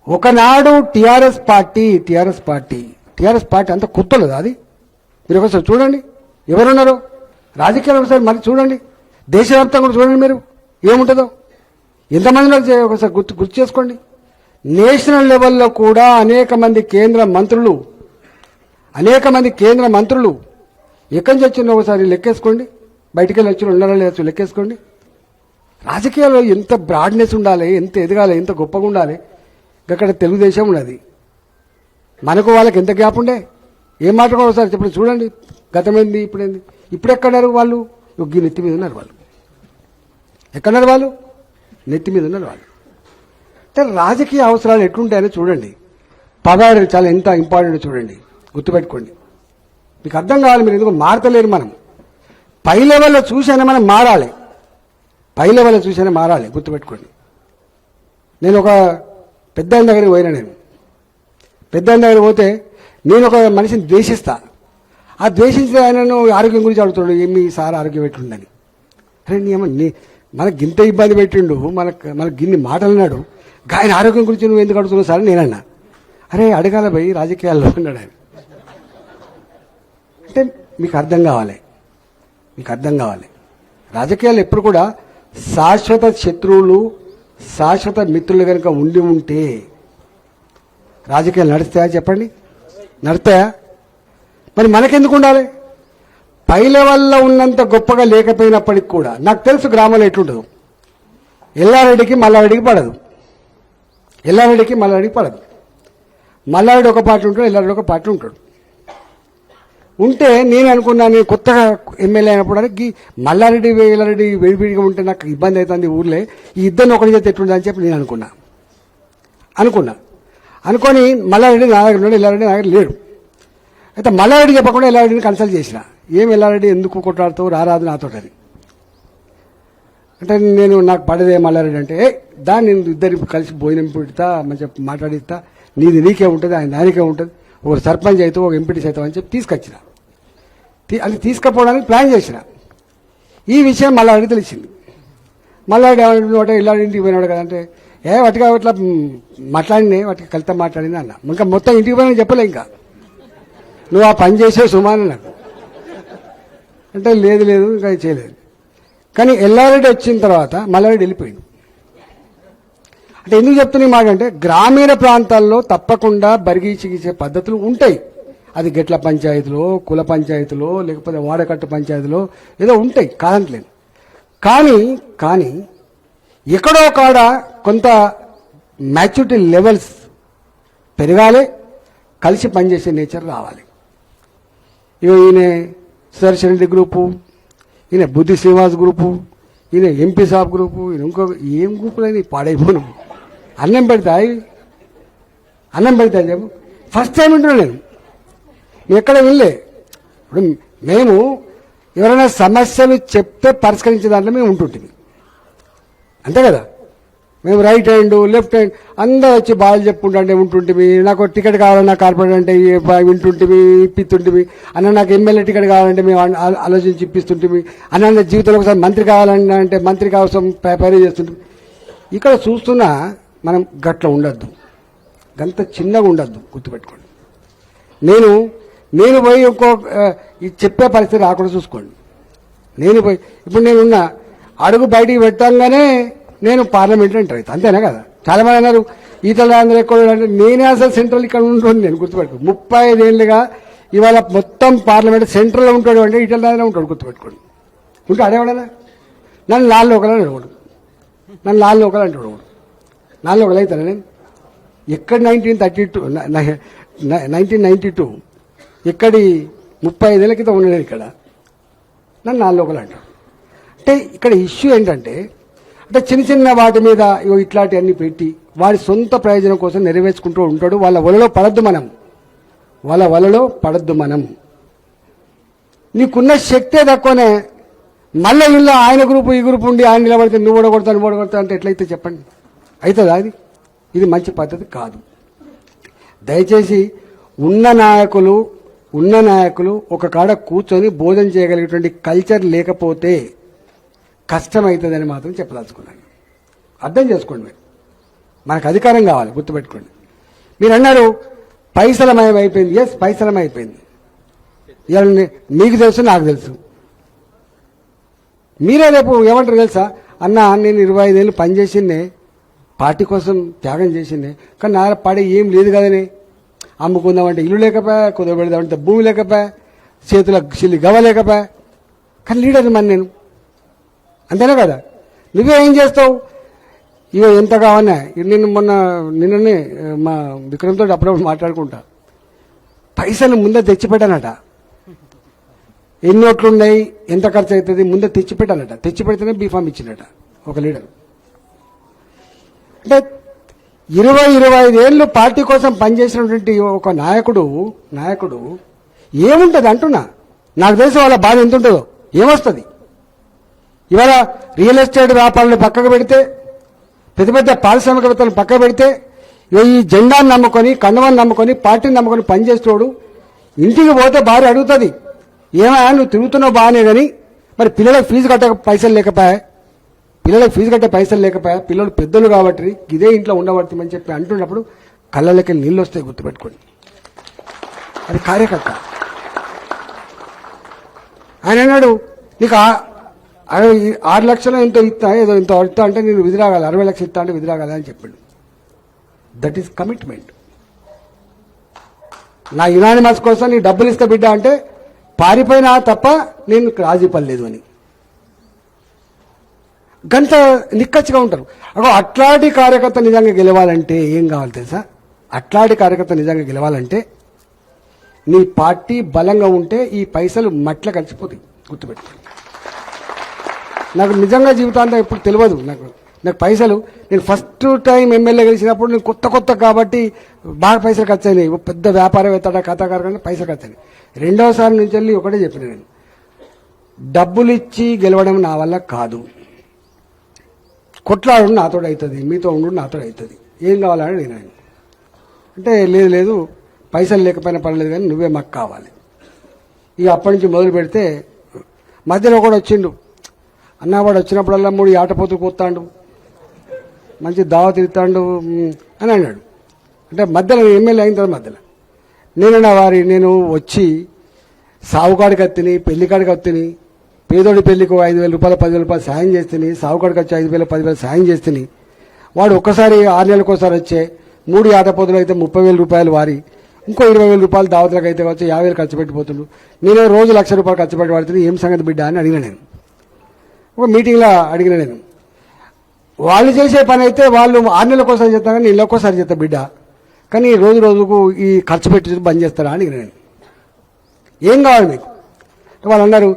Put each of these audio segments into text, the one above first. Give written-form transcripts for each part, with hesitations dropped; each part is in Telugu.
ఒకనాడు టీఆర్ఎస్ పార్టీ అంత కుత్తలేదు అది. మీరు ఒకసారి చూడండి ఎవరున్నారో రాజకీయాలు, ఒకసారి మరి చూడండి, దేశవ్యాప్తంగా కూడా చూడండి మీరు ఏముంటుందో, ఎంతమంది ఒకసారి గుర్తు చేసుకోండి. నేషనల్ లెవెల్లో కూడా అనేక మంది కేంద్ర మంత్రులు ఎక్కడి నుంచి వచ్చిందో ఒకసారి లెక్కేసుకోండి, బయటికి వెళ్ళి వచ్చి ఉన్నారో లేదో లెక్కేసుకోండి. రాజకీయాల్లో ఎంత బ్రాడ్నెస్ ఉండాలి, ఎంత ఎదగాలి, ఎంత గొప్పగా ఉండాలి. అక్కడ తెలుగుదేశం ఉన్నది, మనకు వాళ్ళకి ఎంత గ్యాప్ ఉండే, ఏం మాట్లాడుకో ఒకసారి చెప్పండి. చూడండి గతమైంది ఇప్పుడేంది, ఇప్పుడు ఎక్కడున్నారు వాళ్ళు? నెత్తి మీద ఉన్నారు వాళ్ళు. ఎక్కడున్నారు వాళ్ళు? నెత్తి మీద ఉన్నారు వాళ్ళు. అంటే రాజకీయ అవసరాలు ఎట్లుంటాయని చూడండి. పదహారు చాలా ఎంత ఇంపార్టెంట్ చూడండి, గుర్తుపెట్టుకోండి. మీకు అర్థం కావాలి, మీరు ఎందుకు మారతలేరు. మనం పై లెవెల్లో చూసైనా మనం మారాలి, గుర్తుపెట్టుకోండి. నేను ఒక పెద్ద దగ్గరికి పోయినా, పెద్ద దగ్గరికి పోతే నేను ఒక మనిషిని ద్వేషిస్తా. ఆ ద్వేషించిన ఆయనను ఆరోగ్యం గురించి అడుగుతాడు, ఏమి సార్ ఆరోగ్యం ఎట్లుందని. అరే మనకు గింత ఇబ్బంది పెట్టిండు, మనకు గిన్ని మాటలు అన్నాడు, ఆయన ఆరోగ్యం గురించి నువ్వు ఎందుకు అడుగుతున్నావు సార్ నేనన్నా. అరే అడగాల పోయి రాజకీయాల్లో అన్నాడు ఆయన. అంటే మీకు అర్థం కావాలి, రాజకీయాలు ఎప్పుడు కూడా శాశ్వత శత్రువులు శాశ్వత మిత్రులు కనుక ఉంటే రాజకీయాలు నడుస్తాయా చెప్పండి? నడుస్తాయా? మరి మనకెందుకు ఉండాలి? పై లెవెల్లో ఉన్నంత గొప్పగా లేకపోయినప్పటికి కూడా నాకు తెలుసు గ్రామంలో ఎట్లుంటుందో. ఎల్లారెడ్డికి మల్లారెడ్డికి పడదు, మల్లారెడ్డి ఒక పార్టీ ఉంటాడు, ఎల్లారెడ్డి ఒక పార్టీ ఉంటాడు. ఉంటే నేను అనుకున్నాను, నేను కొత్తగా ఎమ్మెల్యే అయినప్పుడు మల్లారెడ్డి ఎల్లారెడ్డి విడివిడిగా ఉంటే నాకు ఇబ్బంది అవుతుంది ఊర్లే, ఈ ఇద్దరిని ఒకటి చేస్తే ఎట్లుంటుంది అని చెప్పి నేను అనుకొని మల్లారెడ్డి నా దగ్గర ఉన్నాడు, ఎల్లారెడ్డి నా దగ్గర లేడు. అయితే మల్లారెడ్డి చెప్పకుండా ఎల్లారెడ్డిని కన్సల్ట్ చేసిన, ఏం ఎల్లారెడ్డి ఎందుకు కొట్లాడుతావు, రారాదు నాతో అని. అంటే నాకు పడదే మల్లారెడ్డి అంటే, దాన్ని నేను ఇద్దరు కలిసి భోజనం పెడతా, మంచిగా మాట్లాడిస్తా, నీకే ఉంటుంది, ఆయన దానికే ఉంటుంది, ఒక సర్పంచ్ అవుతావు, ఒక ఎంపీటీస్ అవుతావు అని చెప్పి తీసుకొచ్చిన. అది తీసుకుపోవడానికి ప్లాన్ చేసిన. ఈ విషయం మల్లారెడ్డి తెలిసింది. మల్లారెడ్డి ఏమంటే ఎల్లారెడ్డి ఇంటికి పోయినాడు కదంటే, వాటికి అట్లా మాట్లాడినే, వాటికి కలిత మాట్లాడింది అన్న. ఇంకా మొత్తం ఇంటికి పోయినా చెప్పలే, ఇంకా నువ్వు ఆ పని చేసే సుమాను నాకు అంటే లేదు ఇంకా చేయలేదు. కానీ ఎల్లారెడ్డి వచ్చిన తర్వాత మల్లారెడ్డి వెళ్ళిపోయింది. అంటే ఎందుకు చెప్తున్నా మాట అంటే, గ్రామీణ ప్రాంతాల్లో తప్పకుండా బరిగీచిగీసే పద్ధతులు ఉంటాయి. అది గెట్ల పంచాయతీలో, కుల పంచాయతీలో, లేకపోతే వాడకట్టు పంచాయతీలో ఏదో ఉంటాయి, కాదంటలేదు. కానీ ఎక్కడో కాడ కొంత మ్యాచ్యూరిటీ లెవెల్స్ పెరగాలి, కలిసి పనిచేసే నేచర్ రావాలి. ఈయన సుదర్శన్ రెడ్డి గ్రూపు, ఈయన బుద్ధి శ్రీనివాస్ గ్రూపు, ఈయన ఎంపీ సాబ్ గ్రూపు, ఈయన ఇంకో ఏం గ్రూపులని పాడైపోను. అన్నం పెడతా చెప్పు. ఫస్ట్ టైం వింటున్నా నేను ఎక్కడ వినలే. ఇప్పుడు మేము ఎవరైనా సమస్యలు చెప్తే పరిష్కరించే దాంట్లో మేము ఉంటుంటిమి, అంతే కదా. మేము రైట్ హ్యాండ్ లెఫ్ట్ హ్యాండ్ అందరూ వచ్చి బాగా చెప్పుకుంటుంటే ఉంటుంటిమి. నాకు టికెట్ కావాలన్నా కార్పొరేట్ అంటే వింటుంటిమి, ఇప్పిస్తుంటిమి. అన్న నాకు ఎమ్మెల్యే టికెట్ కావాలంటే మేము ఆలోచించి ఇప్పిస్తుంటిమి. అన్న జీవితంలో ఒకసారి మంత్రి కావాలన్నా అంటే మంత్రి కోసం ప్రిపేర్ చేస్తుంటిమి. ఇక్కడ చూస్తున్నా మనం గట్ల ఉండద్దు, గంత చిన్నగా ఉండద్దు, గుర్తుపెట్టుకోండి. నేను పోయి చెప్పే పరిస్థితి రాకుండా చూసుకోండి. ఇప్పుడు నేనున్న అడుగు బయటికి పెట్టంగానే నేను పార్లమెంట్లో ఎంటర్ అవుతాను, అంతేనా కదా. చాలా మంది అన్నారు ఈటల రాజేందర్ ఎక్కడ అంటే, నేనే అసలు సెంట్రల్ ఇక్కడ ఉంటుంది. నేను గుర్తుపెట్టుకో, 35 ఏళ్ళుగా ఇవాళ మొత్తం పార్లమెంట్ సెంట్రల్లో ఉంటాడు అంటే ఈటల రాజేందర్ ఉంటాడు, గుర్తుపెట్టుకోండి. ఉంటే అడేవాడనా? నన్ను లాల్లో ఒకలా అడగడు, నన్ను లాల్లో ఒకలా అంటాడు. నాలుగు ఒకళ్ళు అవుతాను నేను. ఎక్కడ 1992 ఎక్కడి 35 ఏళ్ళ క్రితం ఉన్నాడు ఇక్కడ, నన్ను నాలుగు ఒకళ్ళు అంటాడు. అంటే ఇక్కడ ఇష్యూ ఏంటంటే, అంటే చిన్న వాటి మీద ఇట్లాంటివన్నీ పెట్టి వాడి సొంత ప్రయోజనం కోసం నెరవేర్చుకుంటూ ఉంటాడు. వాళ్ళ వలలో పడద్దు మనం. నీకున్న శక్తే తక్కువనే, మళ్ళీ వీళ్ళు ఆయన గ్రూపు ఈ గ్రూపు ఉండి ఆయన నిలబడితే నువ్వు ఓడగొడతా అంటే ఎట్లయితే చెప్పండి, అవుతుందా? ఇది మంచి పద్ధతి కాదు. దయచేసి ఉన్న నాయకులు ఒక కాడ కూర్చొని భోజనం చేయగలిగేటువంటి కల్చర్ లేకపోతే కష్టమవుతుందని మాత్రం చెప్పదలుచుకున్నాను. అర్థం చేసుకోండి మీరు. మనకు అధికారం కావాలి, గుర్తుపెట్టుకోండి. మీరు అన్నారు పైసలమయం అయిపోయింది. ఎస్, పైసలమయం అయిపోయింది. ఇవాళ మీకు తెలుసు, నాకు తెలుసు. మీరే రేపు ఏమంటారు తెలుసా, అన్న నేను 25 ఏళ్ళు పనిచేసిందే, పార్టీ కోసం త్యాగం చేసిందే, కానీ నా పడే ఏం లేదు కదనే. అమ్ముకుందామంటే ఇల్లు లేకపోయా, కుదరబెడదామంటే భూమి లేకపోయా, చేతుల చిల్లి గవ లేకపోయా, కానీ లీడర్ మరి నేను, అంతేనా కదా. నువ్వేం చేస్తావు? ఇక ఎంత కావన్నా. నిన్ననే మా విక్రమ్తో అప్పుడప్పుడు మాట్లాడుకుంటా, పైసలు ముందే తెచ్చిపెట్టానట. ఎన్ని నోట్లు ఉన్నాయి, ఎంత ఖర్చు అవుతుంది ముందే తెచ్చిపెట్టానట. తెచ్చిపెడితేనే బీఫామ్ ఇచ్చినట ఒక లీడర్. అంటే 20-25 ఏళ్ళు పార్టీ కోసం పనిచేసినటువంటి ఒక నాయకుడు ఏముంటుంది అంటున్నా. నాకు తెలిసి వాళ్ళ బాధ ఎంత ఉంటుందో, ఏమొస్తుంది. ఇవాళ రియల్ ఎస్టేట్ వ్యాపారాలను పక్కకు పెడితే, పెద్ద పెద్ద పారిశ్రామికవేత్తలను పక్కకు పెడితే, ఈ జెండాను నమ్ముకొని, కండవాన్ని నమ్ముకొని, పార్టీని నమ్ముకొని పనిచేసేవాడు ఇంటికి పోతే భార్య అడుగుతుంది, ఏమయ్యా నువ్వు తిరుగుతున్నావు బాగానే కానీ మరి పిల్లలకు ఫీజు కట్టే పైసలు లేకపోయా, పిల్లలు పెద్దలు కాబట్టి ఇదే ఇంట్లో ఉండబడుతుందని చెప్పి అంటున్నప్పుడు కళ్ళకి నీళ్ళు వస్తాయి, గుర్తుపెట్టుకోండి. అది కార్యకర్త. ఆయన అన్నాడు, నీకు 6 లక్షలు ఎంతో ఇస్తా, ఏదో ఇంత ఇస్తా అంటే నేను విధిరాగాలి, 60 లక్షలు ఇస్తా అంటే విధిరాగాలి అని చెప్పాడు. That is commitment. నా యునానిమస్ కోసం నీ డబ్బులు ఇస్తా బిడ్డ అంటే పారిపోయినా తప్ప నేను రాజీ పడలేదు అని గంత నిక్కచ్చిగా ఉంటారు. అట్లాంటి కార్యకర్త నిజంగా గెలవాలంటే ఏం కావాలి తెలుసా? అట్లాంటి కార్యకర్త నిజంగా గెలవాలంటే నీ పార్టీ బలంగా ఉంటే ఈ పైసలు మట్ల కలిసిపోతాయి, గుర్తుపెట్టుకోండి. నాకు నిజంగా జీవితాంతం ఎప్పుడు తెలియదు. నాకు పైసలు, నేను ఫస్ట్ టైం ఎమ్మెల్యే గెలిచినప్పుడు నేను కొత్త కాబట్టి బాగా పైసలు ఖర్చు అయినాయి. పెద్ద వ్యాపారవేత్త కథాకారకంగా పైసలు ఖర్చు అయినాయి. రెండవసారి నుంచి వెళ్ళి ఒకటే చెప్పిన, నేను డబ్బులు ఇచ్చి గెలవడం నా వల్ల కాదు, కొట్లాడు నాతో అవుతుంది, మీతో ఉండు నాతో అవుతుంది, ఏం కావాలని నేను అంటే లేదు పైసలు లేకపోయినా పర్లేదు కానీ నువ్వే మాకు కావాలి. ఇక అప్పటి నుంచి మొదలు పెడితే మధ్యలో కూడా వచ్చిండు. అన్నవాడు వచ్చినప్పుడల్లా 3 ఆటపోతులు కూతాడు, మంచి దావ తిరుగుతాడు అని అన్నాడు. అంటే మధ్యలో ఎమ్మెల్యే అయిన తర్వాత మధ్యలో నేను వచ్చి సావుకాడికి వత్తిని, పెళ్లికాడికి వత్తిని, పేదోడి పెళ్లికి 5,000 రూపాయలు 10,000 రూపాయలు సాయం చేస్తుంది, సావుకాడికి వచ్చి 5,000 10,000 సాయం చేస్తుంది. వాడు ఒక్కసారి 6 నెలలకోసారి వచ్చే 3 ఆటపోతులు అయితే 30,000 రూపాయలు వారి, ఇంకో 20,000 రూపాయలు దావతులకు అయితే వచ్చి 50,000 ఖర్చు పెట్టిపోతుండు. నేను రోజు 1,00,000 రూపాయలు ఖర్చు పెట్టి పడుతుంది, ఏం సంగతి బిడ్డ అని అడిగిన. నేను ఒక మీటింగ్లో అడిగిన, నేను వాళ్ళు చేసే పని అయితే వాళ్ళు 6 నెలలకోసారి చేస్తాను కానీ నేను ఒక్కోసారి చేస్తా బిడ్డ, కానీ రోజుకు ఈ ఖర్చు పెట్టి బంద్ చేస్తారా అని అడిగిన. నేను ఏం కావాలి మీకు? వాళ్ళు అన్నారు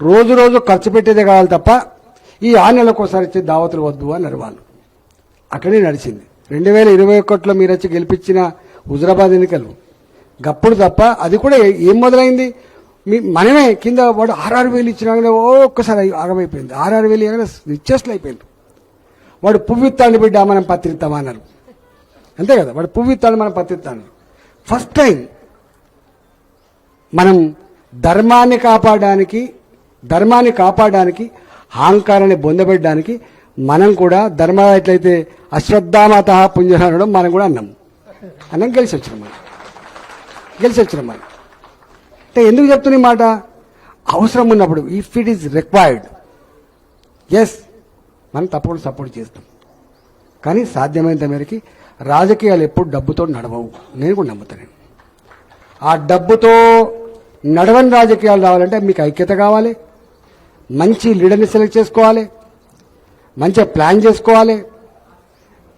రోజు ఖర్చు పెట్టేదే కావాలి తప్ప ఈ 6 నెలలకోసారి ఇచ్చే దావతులు వద్దు అన్నారు వాళ్ళు. అక్కడే నడిచింది. 2021లో మీరు వచ్చి గెలిపించిన హుజరాబాద్ ఎన్నికలు గప్పుడు తప్ప అది కూడా ఏం మొదలైంది, మనమే కింద వాడు 6,000 ఇచ్చినా ఒక్కసారి ఆగమైపోయింది. 6,000 రిచెస్ట్లు అయిపోయింది. వాడు పువ్విత్తాన్ని బిడ్డ మనం పత్రిస్తామా అన్నారు, అంతే కదా. వాడు పువ్విత్తాన్ని మనం పత్రిస్తాను. ఫస్ట్ టైం మనం ధర్మాన్ని కాపాడడానికి అహంకారాన్ని బొందబెట్టడానికి మనం కూడా ధర్మ ఎట్లయితే అశ్రద్ధామత పుంజన అనడం మనం కూడా అన్నం గెలిచి వచ్చినాం మనం. అంటే ఎందుకు చెప్తున్న మాట, అవసరం ఉన్నప్పుడు if it is required, yes మనం తప్పకుండా సపోర్ట్ చేస్తాం. కానీ సాధ్యమైనంత మేరకి రాజకీయాలు ఎప్పుడు డబ్బుతో నడవవు, నేను కూడా నమ్ముతాను. ఆ డబ్బుతో నడవని రాజకీయాలు రావాలంటే మీకు ఐక్యత కావాలి, మంచి లీడర్ని సెలెక్ట్ చేసుకోవాలి, మంచిగా ప్లాన్ చేసుకోవాలి,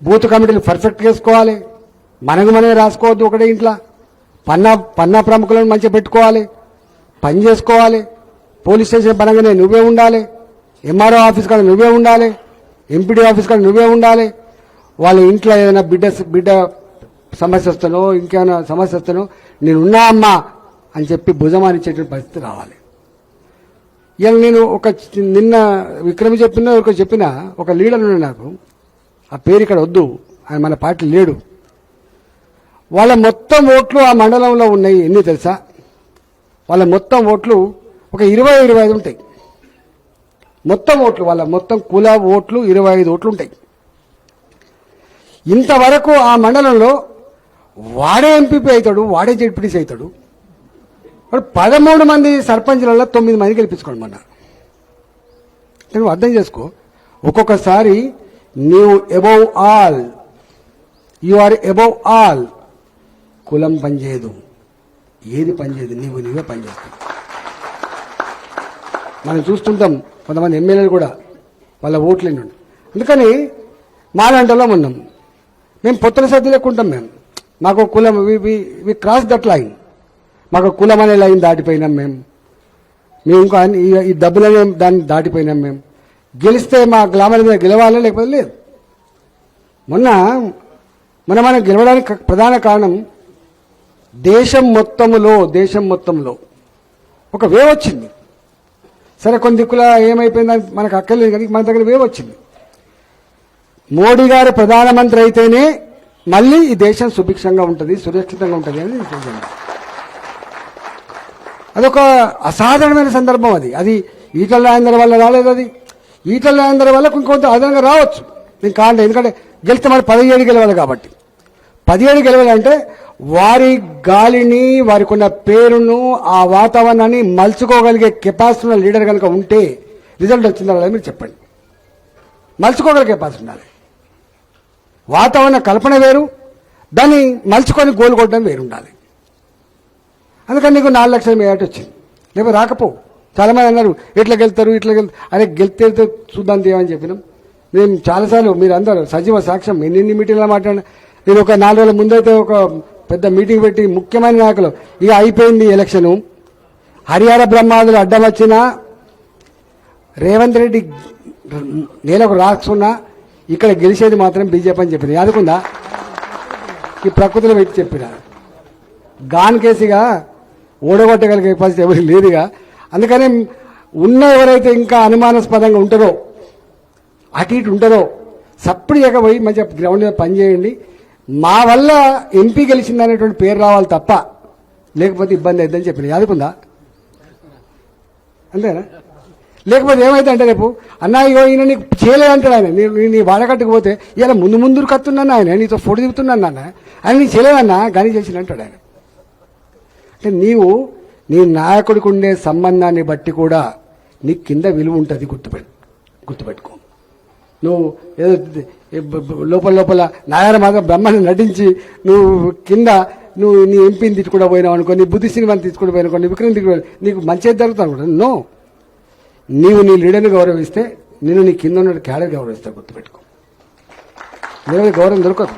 బూత్ కమిటీలు పర్ఫెక్ట్ చేసుకోవాలి, మనమే రాసుకోవద్దు ఒకటే ఇంట్లో, పన్నా ప్రముఖులను మంచిగా పెట్టుకోవాలి, పని చేసుకోవాలి. పోలీస్ స్టేషన్ పరంగానే నువ్వే ఉండాలి, ఎంఆర్ఓ ఆఫీస్ కాడ నువ్వే ఉండాలి, ఎంపీడీ ఆఫీస్ కాడ నువ్వే ఉండాలి. వాళ్ళ ఇంట్లో ఏదైనా బిడ్డ సమస్య వస్తానో ఇంకేమైనా సమస్య వస్తానో నేనున్నా అమ్మా అని చెప్పి భుజమానిచ్చేటువంటి పరిస్థితి రావాలి. ఇలా నేను నిన్న విక్రమ్ చెప్పిన ఒక లీడర్ ఉన్నాడు నాకు, ఆ పేరు ఇక్కడ వద్దు, ఆయన మన పార్టీ లేడు. వాళ్ళ మొత్తం ఓట్లు ఆ మండలంలో ఉన్నాయి, ఎన్ని తెలుసా? వాళ్ళ మొత్తం ఓట్లు ఒక 20-25 ఉంటాయి. మొత్తం ఓట్లు వాళ్ళ మొత్తం కుల ఓట్లు 25 ఓట్లు ఉంటాయి. ఇంతవరకు ఆ మండలంలో వాడే ఎంపీపీ అవుతాడు, వాడే జెడ్పీటీసీ అవుతాడు. వాడు 13 మంది సర్పంచ్లలో 9 మంది గెలిపించుకోండి మొన్న. నువ్వు అర్థం చేసుకో, ఒక్కొక్కసారి నీవు above all, you are above all. కులం పనిచేయదు, ఏది పనిచేయదు, నీవే పనిచేస్తావు. మనం చూస్తుంటాం కొంతమంది ఎమ్మెల్యేలు కూడా వాళ్ళ ఓట్లేండి. అందుకని మాలాంటలో ఉన్నాం మేము, పొత్తుల సర్ది లేకుంటాం మేము. మాకు కులం, వి క్రాస్ దట్ లైన్. మాకు కులం అనే లైన్ దాటిపోయినాం మేము ఇంకా ఈ డబ్బులనే దాన్ని దాటిపోయినాం మేము. గెలిస్తే మా గ్రామాల మీద గెలవాలి, లేకపోతే లేదు. మనం గెలవడానికి ప్రధాన కారణం దేశం మొత్తంలో ఒక వేవ్ వచ్చింది. సరే కొన్ని దిక్కుల ఏమైపోయిందని మనకు అక్కర్లేదు, కానీ మన దగ్గర వేవ్ వచ్చింది. మోడీ గారు ప్రధానమంత్రి అయితేనే మళ్ళీ ఈ దేశం సుభిక్షంగా ఉంటుంది, సురక్షితంగా ఉంటుంది అని నిజంగా అదొక అసాధారణమైన సందర్భం. అది ఈటల రాజేందర్ వల్ల రాలేదు. అది ఈటల రాజేందర్ వల్ల ఇంకొంత అదనంగా రావచ్చు. నేను కాదు, ఎందుకంటే గెలిస్తే మరి 17 గెలవాలి కాబట్టి. 17 గెలవాలంటే వారి గాలిని, వారికి ఉన్న పేరును, ఆ వాతావరణాన్ని మలుచుకోగలిగే కెపాసిటీ ఉన్న లీడర్ కనుక ఉంటే రిజల్ట్ వచ్చిందా లేదా మీరు చెప్పండి. మలుచుకోగలిగే కెపాసిటీ ఉండాలి. వాతావరణ కల్పన వేరు, దాన్ని మలుచుకొని గోలు కొట్టడం వేరు ఉండాలి. అందుకని నీకు 4 లక్షల మేట వచ్చింది, లేకపోతే రాకపో. చాలామంది అన్నారు ఇట్లా గెలుతారు. అరే గెలితే చూద్దాం దేవని చెప్పినాం. మేము చాలాసార్లు, మీరు అందరూ సజీవ సాక్ష్యం, ఎన్ని మీటింగ్లో మాట్లాడినా. నేను ఒక 4 రోజుల ముందైతే ఒక పెద్ద మీటింగ్ పెట్టి ముఖ్యమైన నాయకులు, ఇక అయిపోయింది ఎలక్షను, హరిహర బ్రహ్మాదులు అడ్డం వచ్చినా, రేవంత్ రెడ్డి నేలకు రాసుకున్నా, ఇక్కడ గెలిచేది మాత్రం బీజేపీ అని చెప్పిన యాదుకుందా, ఈ ప్రకృతిలో పెట్టి చెప్పిన. గాన్ కేసిగా ఓడగొట్టగలిగే పరిస్థితి ఎవరికి లేదుగా. అందుకని ఉన్న ఎవరైతే ఇంకా అనుమానాస్పదంగా ఉంటారో, అటు ఇటు ఉంటారో, సప్పుడు ఎగపోయి మంచిగా గ్రౌండ్ మీద పనిచేయండి. మా వల్ల ఎంపీ గెలిచిందనేటువంటి పేరు రావాలి తప్ప, లేకపోతే ఇబ్బంది అవుతుందని చెప్పిన యాదుకుందా. అంతేనా? లేకపోతే ఏమైతే అంటే రేపు అన్నా ఇగో ఈయన నీకు చేయలేదంటాడు ఆయన. నీ వాడకట్టుకు పోతే ఇలా ముందు కత్తున్నాను ఆయన, నీతో ఫోటో దిగుతున్నాను అన్న, ఆయన నీకు చేయలేదన్నా కానీ చేసినంటాడు ఆయన. అంటే నీ నాయకుడికి ఉండే సంబంధాన్ని బట్టి కూడా నీకు కింద విలువ ఉంటుంది. గుర్తుపెట్టుకో. నువ్వు ఏదో లోపల నాయన మాత్రం బ్రహ్మని నటించి నువ్వు నీ ఎంపీని తిట్టుకుండా పోయినావు అనుకో, నీ బుద్ధి సినిమాని తీసుకుని పోయినావు, నీ విక్రమ్ తిట్టుకుని నీకు మంచిగా జరుగుతుంది అనుకుంటా. నో, నీవు నీ లీడర్ని గౌరవిస్తే నేను నీ కింద ఉన్న క్యాడర్ గౌరవిస్తా. గుర్తుపెట్టుకో. ఎవరికి గౌరవం దొరకదు.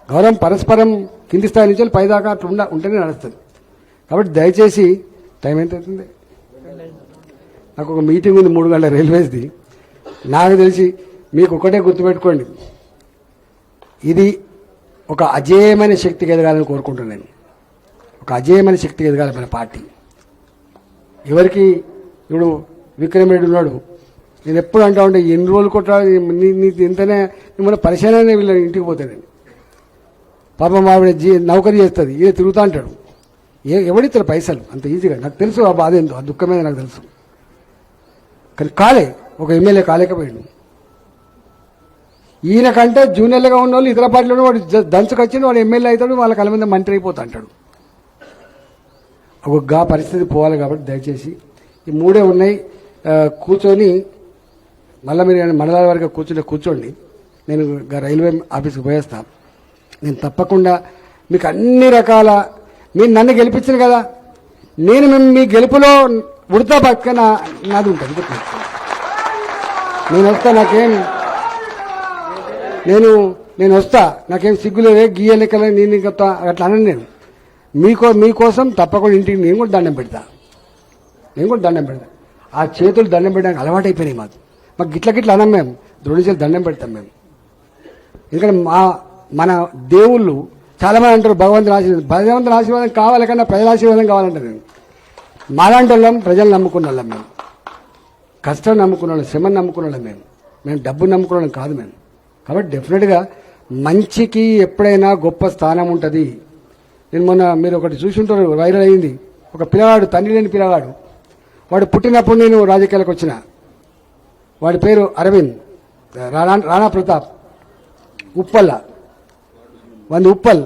గౌరవం పరస్పరం కింది స్థాయి నుంచి పైదాకా అట్లా ఉంటేనే నడుస్తుంది. కాబట్టి దయచేసి, టైం ఎంత అవుతుంది, నాకు ఒక మీటింగ్ ఉంది 3 గంటల రైల్వేస్ది. నాకు తెలిసి మీకు ఒకటే గుర్తుపెట్టుకోండి, ఇది ఒక అజేయమైన శక్తికి ఎదగాలని కోరుకుంటున్నాను నేను. ఒక అజేయమైన శక్తికి ఎదగాలి మన పార్టీ. ఎవరికి ఇప్పుడు విక్రమ్ రెడ్డి ఉన్నాడు, నేను ఎప్పుడు అంటా ఉంటే ఎన్ని రోజులు కొట్టాలి నీ ఇంతనే మిమ్మల్ని పరిశీలనే వీళ్ళ ఇంటికి పోతాను. పాపం ఆవిడ నౌకరీ చేస్తుంది, ఈయన తిరుగుతూ అంటాడు. ఎవడిస్తారు పైసలు అంత ఈజీగా? నాకు తెలుసు ఆ బాధ ఏందో, ఆ దుఃఖమేదో నాకు తెలుసు. కానీ ఒక ఎమ్మెల్యే కాలేకపోయాడు. ఈయనకంటే జూనియర్లుగా ఉన్న వాళ్ళు ఇతర పార్టీలో వాడు దంచుకొచ్చి వాడు ఎమ్మెల్యే అవుతాడు, వాళ్ళ కళ్ళ మీద మంత్రి అయిపోతా అంటాడు. ఒక పరిస్థితి పోవాలి. కాబట్టి దయచేసి ఈ 3 ఉన్నాయి, కూర్చొని మళ్ళీ మీరు మండలాల వరకు కూర్చోండి. నేను రైల్వే ఆఫీస్కి పోయేస్తాను. నేను తప్పకుండా మీకు అన్ని రకాల, మీరు నన్ను గెలిపించిన కదా, నేను మీ గెలుపులో ఉడతా పక్కన నాది ఉంటుంది. నేను వస్తా, నేను వస్తా, నాకేం సిగ్గులేదే, గీ ఎన్నికలే నేను ఇంకా అట్లా అనను. నేను మీకోసం తప్పకుండా ఇంటికి నేను కూడా దండం పెడతా. ఆ చేతులు దండం పెట్టడానికి అలవాటైపోయినాయి మాకు గిట్ల అనం. మేము ద్రోణించాలి దండం పెడతాం మేము. ఎందుకంటే మన దేవుళ్ళు చాలా మంది అంటారు భగవంతుని ఆశీర్వాదం కావాలి కన్నా ప్రజల ఆశీర్వాదం కావాలంటారు. నేను మాలాంటి వాళ్ళం, ప్రజలు నమ్ముకున్న వాళ్ళం మేము, కష్టం నమ్ముకున్న వాళ్ళం, శ్రమను నమ్ముకున్న వాళ్ళం మేము డబ్బును నమ్ముకున్న వాళ్ళం కాదు మేము. కాబట్టి డెఫినెట్గా మంచికి ఎప్పుడైనా గొప్ప స్థానం ఉంటుంది. నేను మొన్న మీరు ఒకటి చూసి ఉంటారు, వైరల్ అయింది. ఒక పిల్లవాడు, తండ్రి లేని పిల్లవాడు, వాడు పుట్టినప్పుడు నేను రాజకీయాలకు వచ్చిన, వాడి పేరు అరవింద్, రాణా ప్రతాప్. ఉప్పల్ల 100 ఉప్పల్.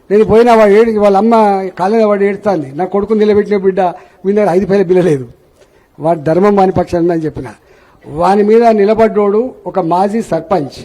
నేను పోయినా వాడు వాళ్ళ అమ్మ కాలేజీ వాడు ఏడుస్తాంది, నా కొడుకు నిలబెట్టిన బిడ్డ మీ దగ్గర 5 పైల బిల్ల లేదు, వాడు ధర్మం వాని పక్షాన్ని అని చెప్పిన. వాని మీద నిలబడ్డోడు ఒక మాజీ సర్పంచ్.